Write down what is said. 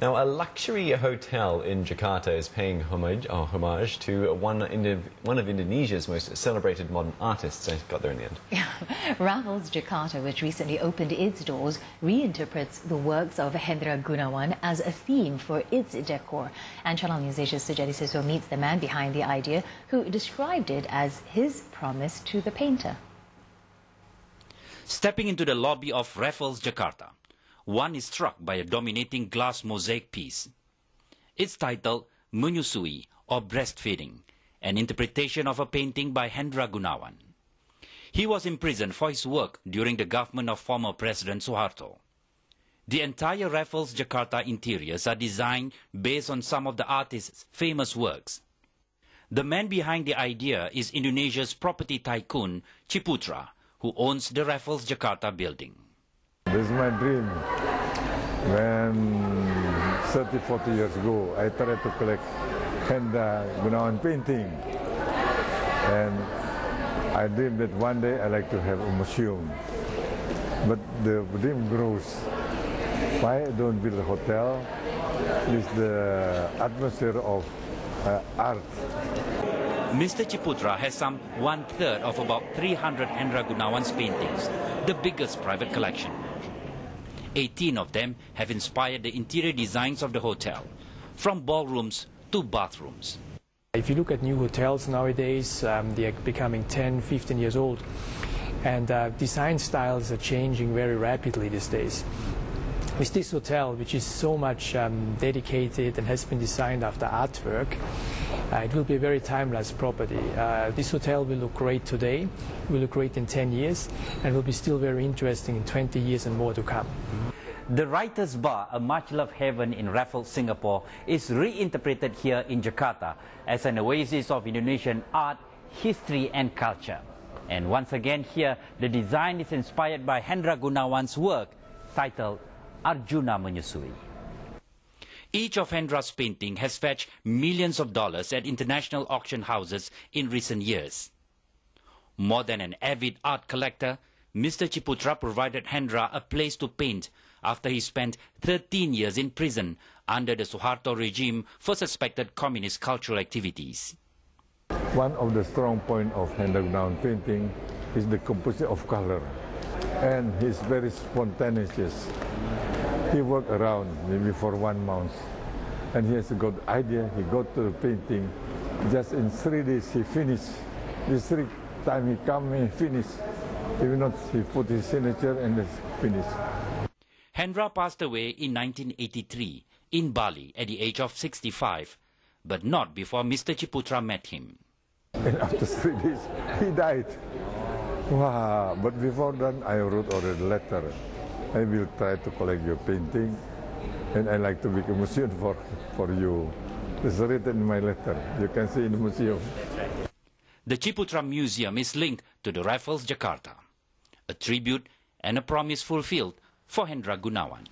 Now, a luxury hotel in Jakarta is paying homage to one of Indonesia's most celebrated modern artists. I got there in the end. Yeah. Raffles Jakarta, which recently opened its doors, reinterprets the works of Hendra Gunawan as a theme for its decor. And Channel News Asia's Sujati Siswa meets the man behind the idea, who described it as his promise to the painter. Stepping into the lobby of Raffles Jakarta, one is struck by a dominating glass mosaic piece. It's titled Menyusui, or Breastfeeding, an interpretation of a painting by Hendra Gunawan. He was imprisoned for his work during the government of former President Suharto. The entire Raffles Jakarta interiors are designed based on some of the artist's famous works. The man behind the idea is Indonesia's property tycoon Ciputra, who owns the Raffles Jakarta building. This is my dream. When 30, 40 years ago, I tried to collect Hendra Gunawan painting. And I dreamed that one day I like to have a museum. But the dream grows. Why don't build a hotel? Use the atmosphere of art. Mr. Ciputra has some 1/3 of about 300 Hendra Gunawan's paintings, the biggest private collection. 18 of them have inspired the interior designs of the hotel, from ballrooms to bathrooms. If you look at new hotels nowadays, they are becoming 10, 15 years old, and design styles are changing very rapidly these days. With this hotel, which is so much dedicated and has been designed after artwork, it will be a very timeless property. This hotel will look great today, will look great in 10 years, and will be still very interesting in 20 years and more to come. The Writer's Bar, a much-loved haven in Raffles, Singapore, is reinterpreted here in Jakarta as an oasis of Indonesian art, history and culture. And once again here, the design is inspired by Hendra Gunawan's work, titled Arjuna Menyusui. Each of Hendra's paintings has fetched millions of dollars at international auction houses in recent years. More than an avid art collector, Mr. Ciputra provided Hendra a place to paint after he spent 13 years in prison under the Suharto regime for suspected communist cultural activities. One of the strong points of Hendra Gunawan painting is the composition of color, and he's very spontaneous. He worked around maybe for 1 month, and he has a good idea. He got to the painting. Just in 3 days he finished. This 3 time he come, he finished. Even not, he put his signature and it's finished. Hendra passed away in 1983 in Bali at the age of 65, but not before Mr. Ciputra met him. And after 3 days, he died. Wow! But before that, I wrote already a letter. I will try to collect your painting, and I like to make a museum for you. It's written in my letter. You can see in the museum. The Ciputra Museum is linked to the Raffles Jakarta, a tribute and a promise fulfilled for Hendra Gunawan.